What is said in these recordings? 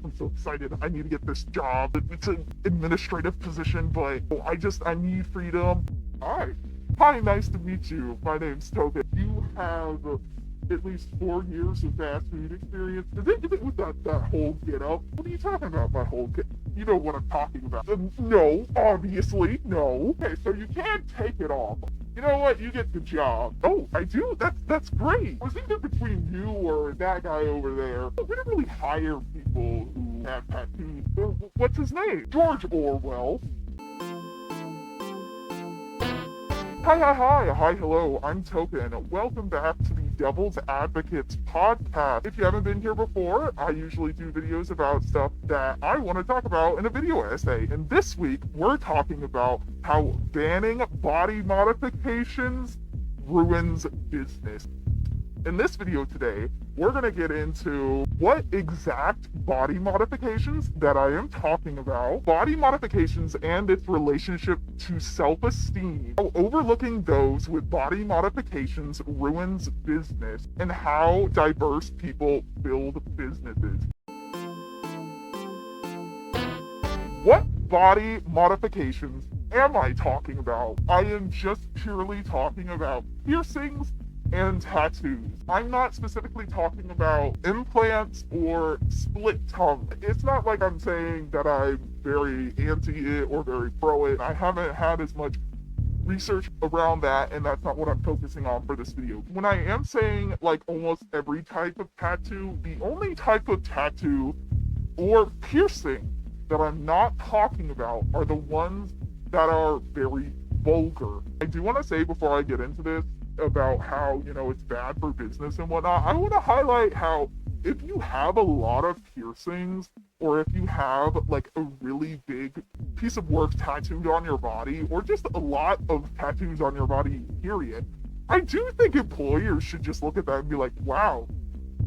I'm so excited. I need to get this job. It's an administrative position, but I need freedom. Hi. Hi, nice to meet you. My name's Token. You have at least 4 years of fast food experience. Is it with that whole get up? What are you talking about, my whole get? You know what I'm talking about. No, obviously, no. Okay, so you can't take it off. You know what? You get the job. Oh, I do? That's great. I was thinking between you or that guy over there. We don't really hire people who have tattoos. What's his name? George Orwell. Hi, hello, I'm Token. Welcome back to the Devil's Advocates podcast. If you haven't been here before, I usually do videos about stuff that I want to talk about in a video essay. And this week, we're talking about how banning body modifications ruins business. In this video today, we're going to get into what exact body modifications that I am talking about, body modifications and its relationship to self-esteem, how overlooking those with body modifications ruins business, and how diverse people build businesses. What body modifications am I talking about? I am just purely talking about piercings and tattoos. I'm not specifically talking about implants or split tongue. It's not like I'm saying that I'm very anti it or very pro it. I haven't had as much research around that, and that's not what I'm focusing on for this video. When I am saying like almost every type of tattoo, the only type of tattoo or piercing that I'm not talking about are the ones that are very vulgar. I do want to say before I get into this about how, it's bad for business and whatnot, I want to highlight how if you have a lot of piercings, or if you have like a really big piece of work tattooed on your body, or just a lot of tattoos on your body, period, I do think employers should just look at that and be like, wow,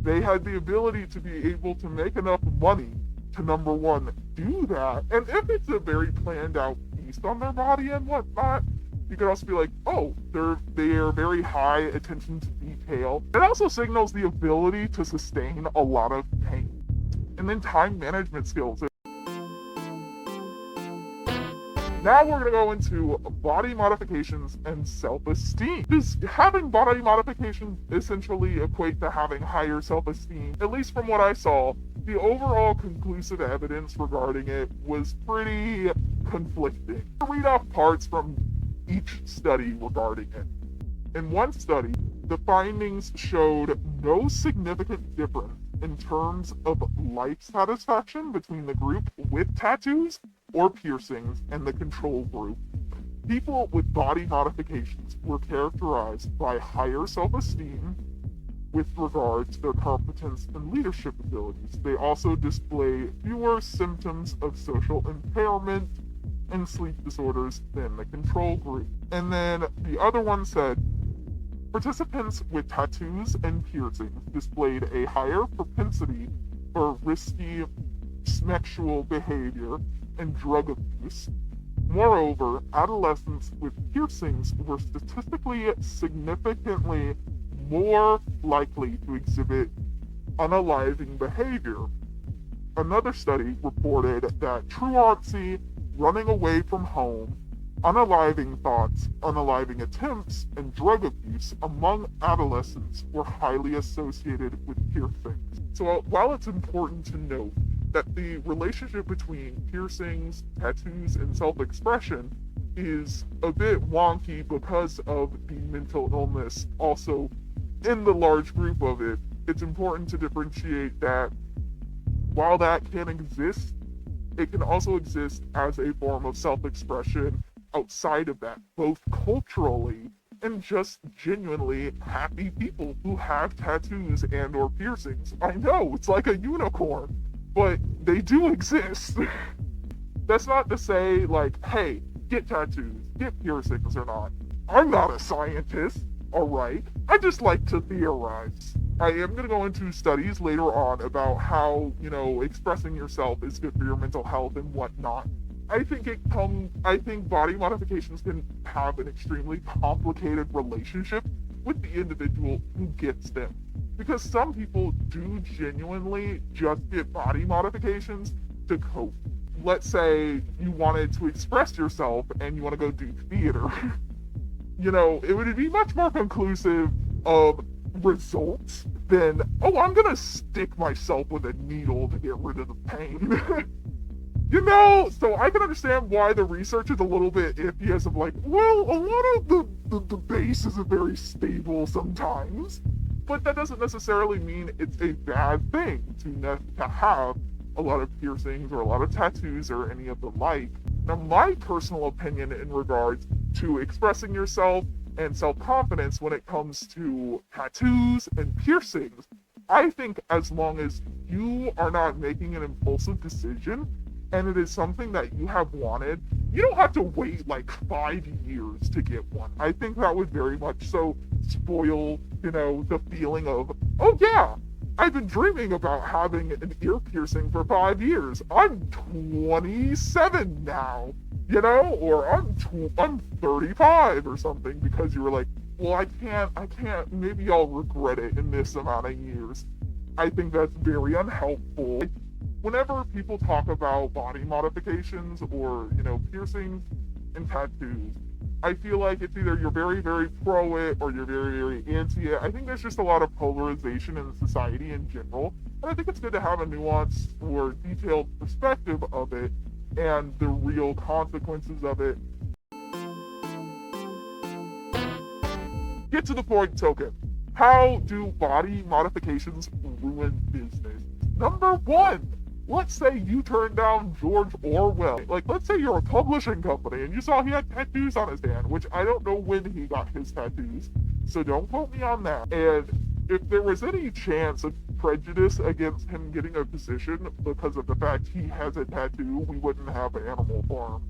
they had the ability to be able to make enough money to, number one, do that. And if it's a very planned out piece on their body and whatnot, you could also be like, oh, they are very high attention to detail. It also signals the ability to sustain a lot of pain. And then time management skills. Now we're going to go into body modifications and self-esteem. Does having body modifications essentially equate to having higher self-esteem? At least from what I saw, the overall conclusive evidence regarding it was pretty conflicting. I'll read off parts from each study regarding it. In one study, the findings showed no significant difference in terms of life satisfaction between the group with tattoos or piercings and the control group. People with body modifications were characterized by higher self-esteem with regard to their competence and leadership abilities. They also display fewer symptoms of social impairment and sleep disorders than the control group. And then the other one said, participants with tattoos and piercings displayed a higher propensity for risky sexual behavior and drug abuse. Moreover, adolescents with piercings were statistically significantly more likely to exhibit unaliving behavior. Another study reported that truancy, running away from home, unaliving thoughts, unaliving attempts, and drug abuse among adolescents were highly associated with piercings. So while it's important to note that the relationship between piercings, tattoos, and self-expression is a bit wonky because of the mental illness also in the large group of it, it's important to differentiate that while that can exist, it can also exist as a form of self-expression outside of that, both culturally and just genuinely happy people who have tattoos and or piercings. I know, it's like a unicorn, but they do exist. That's not to say, like, hey, get tattoos, get piercings or not. I'm not a scientist, alright? I just like to theorize. I am going to go into studies later on about how, expressing yourself is good for your mental health and whatnot. I think body modifications can have an extremely complicated relationship with the individual who gets them. Because some people do genuinely just get body modifications to cope. Let's say you wanted to express yourself and you want to go do theater. It would be much more conclusive of results than, oh, I'm gonna stick myself with a needle to get rid of the pain. So I can understand why the research is a little bit iffy as of like, well, a lot of the base isn't very stable sometimes. But that doesn't necessarily mean it's a bad thing to have a lot of piercings or a lot of tattoos or any of the like. Now, my personal opinion in regards to expressing yourself and self-confidence when it comes to tattoos and piercings, I think as long as you are not making an impulsive decision and it is something that you have wanted, you don't have to wait like 5 years to get one. I think that would very much so spoil, the feeling of, oh yeah, I've been dreaming about having an ear piercing for 5 years. I'm 27 now, or I'm 35 or something, because you were like, well, I can't, maybe I'll regret it in this amount of years. I think that's very unhelpful. Whenever people talk about body modifications or, piercings and tattoos, I feel like it's either you're very, very pro it or you're very, very anti it. I think there's just a lot of polarization in society in general. And I think it's good to have a nuanced or detailed perspective of it and the real consequences of it. Get to the point, Token. How do body modifications ruin business? Number 1. Let's say you turned down George Orwell. Like, let's say you're a publishing company and you saw he had tattoos on his hand, which I don't know when he got his tattoos, so don't quote me on that. And if there was any chance of prejudice against him getting a position because of the fact he has a tattoo, we wouldn't have an animal farm.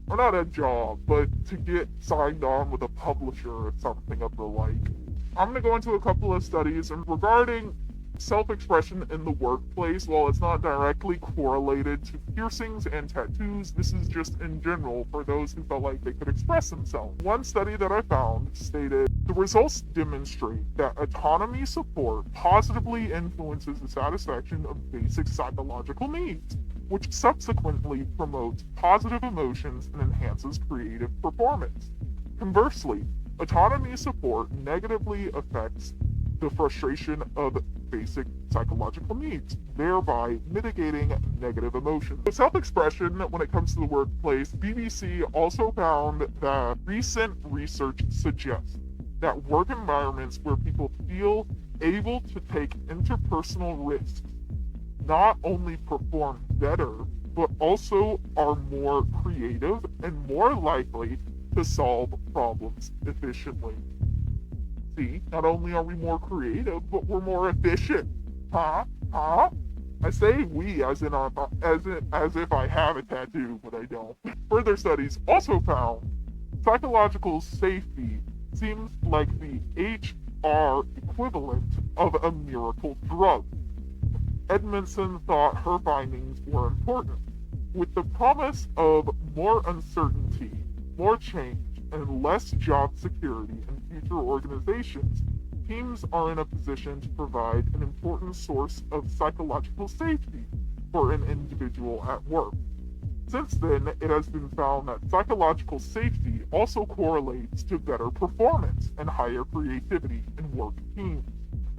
Or not a job, but to get signed on with a publisher or something of the like. I'm going to go into a couple of studies regarding self-expression in the workplace. While it's not directly correlated to piercings and tattoos, this is just in general for those who felt like they could express themselves. One study that I found stated the results demonstrate that autonomy support positively influences the satisfaction of basic psychological needs, which subsequently promotes positive emotions and enhances creative performance. Conversely, autonomy support negatively affects the frustration of basic psychological needs, thereby mitigating negative emotions. So self-expression, when it comes to the workplace, BBC also found that recent research suggests that work environments where people feel able to take interpersonal risks not only perform better, but also are more creative and more likely to solve problems efficiently. See, not only are we more creative, but we're more efficient. Huh? I say we as if I have a tattoo, but I don't. Further studies also found psychological safety seems like the HR equivalent of a miracle drug. Edmondson thought her findings were important. With the promise of more uncertainty, more change, and less job security in future organizations, teams are in a position to provide an important source of psychological safety for an individual at work. Since then, it has been found that psychological safety also correlates to better performance and higher creativity in work teams.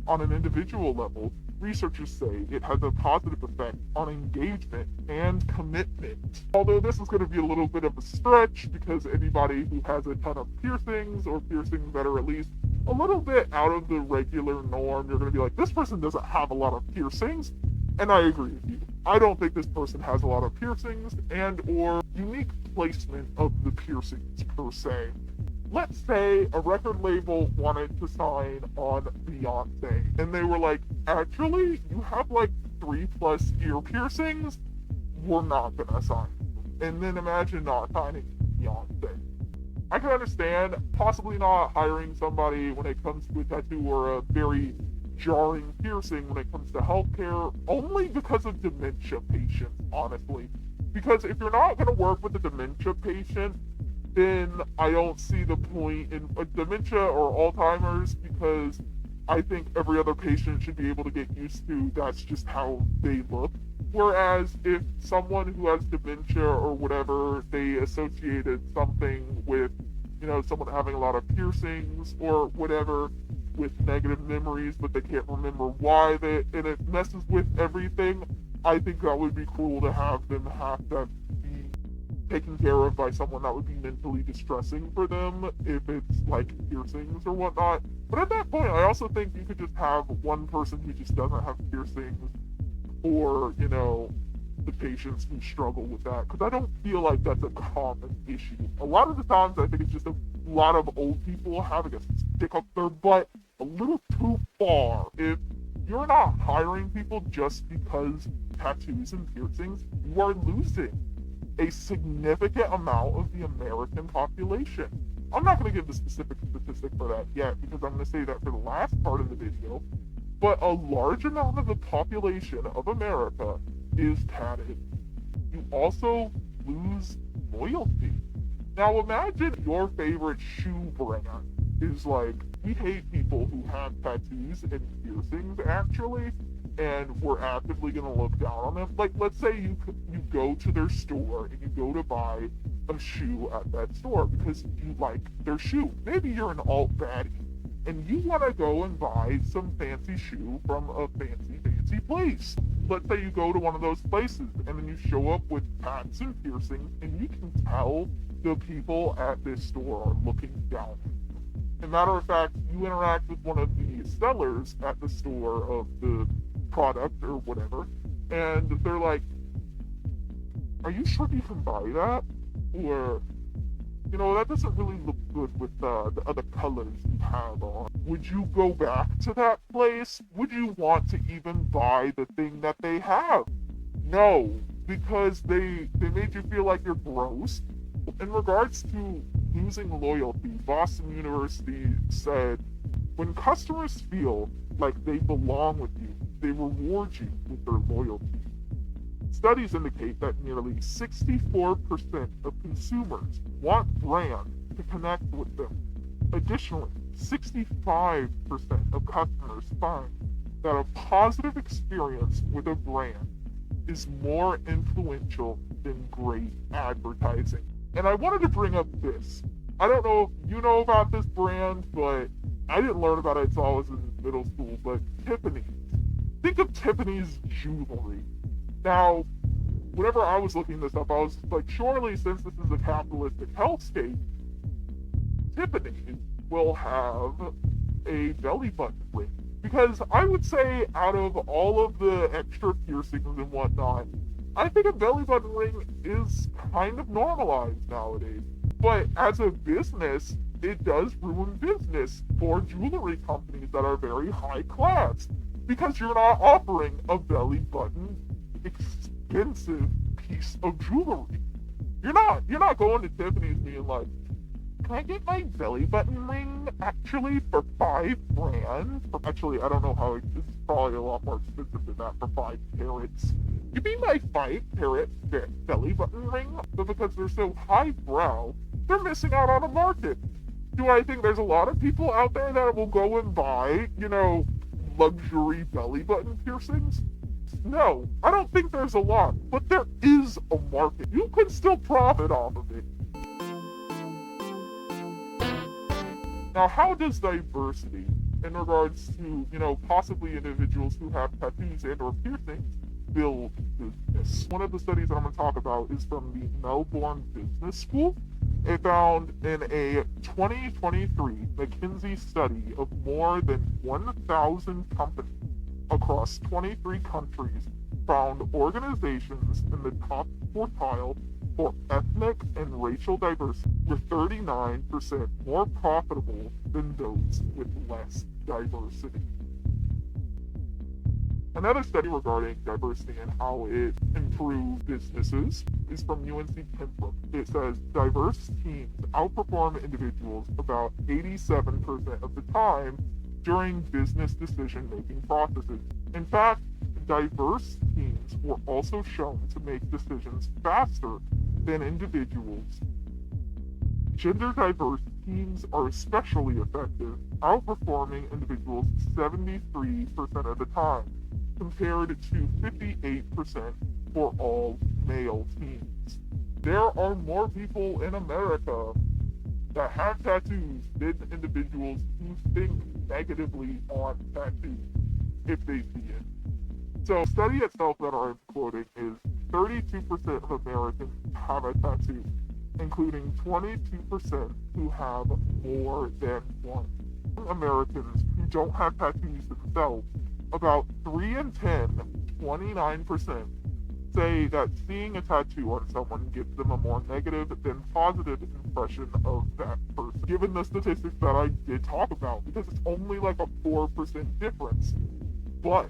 On an individual level, researchers say it has a positive effect on engagement and commitment. Although this is going to be a little bit of a stretch because anybody who has a ton of piercings or piercings that are at least a little bit out of the regular norm, you're going to be like, this person doesn't have a lot of piercings. And I agree with you. I don't think this person has a lot of piercings and or unique placement of the piercings per se. Let's say a record label wanted to sign on Beyonce, and they were like, actually, you have like 3+ ear piercings, we're not gonna sign you. And then imagine not signing Beyonce. I can understand possibly not hiring somebody when it comes to a tattoo or a very jarring piercing when it comes to healthcare, only because of dementia patients, honestly. Because if you're not gonna work with a dementia patient, then I don't see the point in dementia or Alzheimer's, because I think every other patient should be able to get used to that's just how they look. Whereas if someone who has dementia or whatever, they associated something with, someone having a lot of piercings or whatever with negative memories, but they can't remember why and it messes with everything, I think that would be cruel to have them have to be taken care of by someone that would be mentally distressing for them if it's like piercings or whatnot. But at that point, I also think you could just have one person who just doesn't have piercings, or the patients who struggle with that, because I don't feel like that's a common issue. A lot of the times I think it's just a lot of old people having a stick up their butt a little too far. If you're not hiring people just because tattoos and piercings, you are losing a significant amount of the American population. I'm not going to give the specific statistic for that yet, because I'm going to say that for the last part of the video, but a large amount of the population of America is tatted. You also lose loyalty. Now imagine your favorite shoe brand is like, we hate people who have tattoos and piercings actually, and we're actively going to look down on them. Like, let's say you go to their store and you go to buy a shoe at that store because you like their shoe. Maybe you're an alt baddie and you want to go and buy some fancy shoe from a fancy place. Let's say you go to one of those places and then you show up with tats and piercings, and you can tell the people at this store are looking down. As a matter of fact, you interact with one of the sellers at the store of the product or whatever, and they're like, are you sure you can buy that? Or, that doesn't really look good with the other colors you have on. Would you go back to that place? Would you want to even buy the thing that they have? No, because they made you feel like you're gross. In regards to losing loyalty, Boston University said, when customers feel like they belong with you, they reward you with their loyalty. Studies indicate that nearly 64% of consumers want brands to connect with them. Additionally, 65% of customers find that a positive experience with a brand is more influential than great advertising. And I wanted to bring up this. I don't know if you know about this brand, but I didn't learn about it until I was in middle school, but Tiffany's. Think of Tiffany's jewelry. Now, whenever I was looking this up, I was like, surely since this is a capitalistic hellscape, Tiffany will have a belly button ring. Because I would say out of all of the extra piercings and whatnot, I think a belly button ring is kind of normalized nowadays. But as a business, it does ruin business for jewelry companies that are very high class, because you're not offering a belly button expensive piece of jewelry. You're not going to Tiffany's being like, can I get my belly button ring actually for $5,000? Actually, I don't know how it's probably a lot more expensive than that for 5 carats. Give me my 5-carat belly button ring, but because they're so highbrow, they're missing out on a market. Do I think there's a lot of people out there that will go and buy, luxury belly button piercings? No, I don't think there's a lot, but there is a market. You can still profit off of it. Now, how does diversity in regards to, possibly individuals who have tattoos and or piercings build business? One of the studies that I'm going to talk about is from the Melbourne Business School. It found in a 2023 McKinsey study of more than 1,000 companies across 23 countries found organizations in the top quartile for ethnic and racial diversity were 39% more profitable than those with less diversity. Another study regarding diversity and how it improves businesses is from UNC Pembroke. It says diverse teams outperform individuals about 87% of the time during business decision-making processes. In fact, diverse teams were also shown to make decisions faster than individuals. Gender diverse teams are especially effective, outperforming individuals 73% of the time, compared to 58% for all male teams. There are more people in America that have tattoos than individuals who think negatively on tattoos if they see it. So, the study itself that I'm quoting is 32% of Americans have a tattoo, including 22% who have more than one. Americans who don't have tattoos themselves, about 3 in 10, 29%, say that seeing a tattoo on someone gives them a more negative than positive impression of that person, given the statistics that I did talk about, because it's only like a 4% difference. But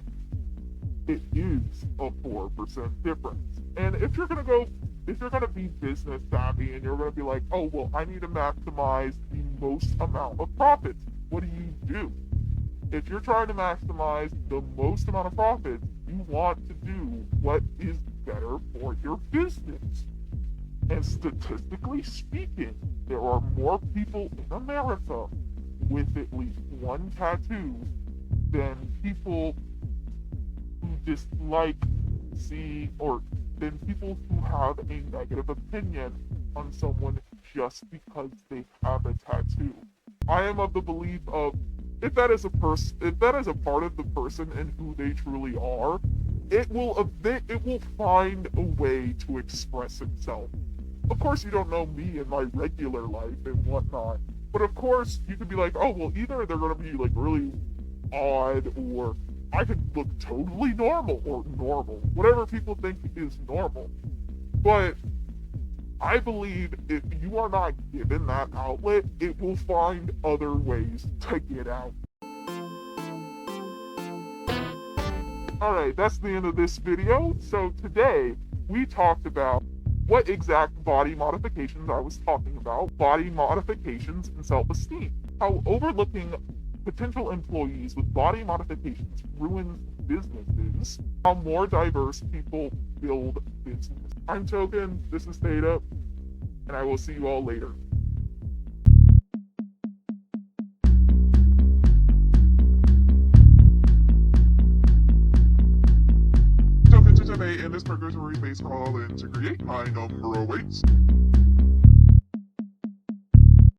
it is a 4% difference. And if you're gonna be business savvy and you're gonna be like, oh well, I need to maximize the most amount of profits, what do? If you're trying to maximize the most amount of profits, you want to do what is better for your business. And statistically speaking, there are more people in America with at least one tattoo than people who dislike, see, or than people who have a negative opinion on someone just because they have a tattoo. I am of the belief of if that is a part of the person and who they truly are, it will find a way to express itself. Of course, you don't know me in my regular life and whatnot, but of course you could be like, oh well, either they're gonna be like really odd, or I could look totally normal, or normal, whatever people think is normal. But I believe if you are not given that outlet, it will find other ways to get out. Alright, that's the end of this video. So today, we talked about what exact body modifications I was talking about, body modifications and self-esteem, how overlooking potential employees with body modifications ruins businesses, how more diverse people build business. I'm Token, this is Theta, and I will see you all later. Token today, and this purgatory baseball in to create my number awaits.